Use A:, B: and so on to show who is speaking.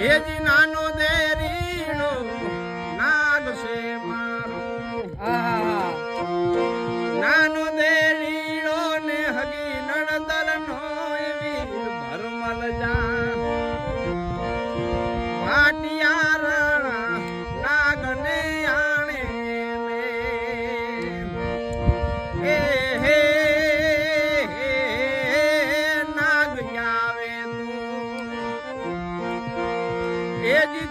A: એજી નાનો દેરીનો નાગ છે મારો નાનો દેરીનો ને હગી નણદર નો વીર ભરમલ જા ભાટિયા રાણા નાગ ને આણે ને હે નાગ આવે તું એજી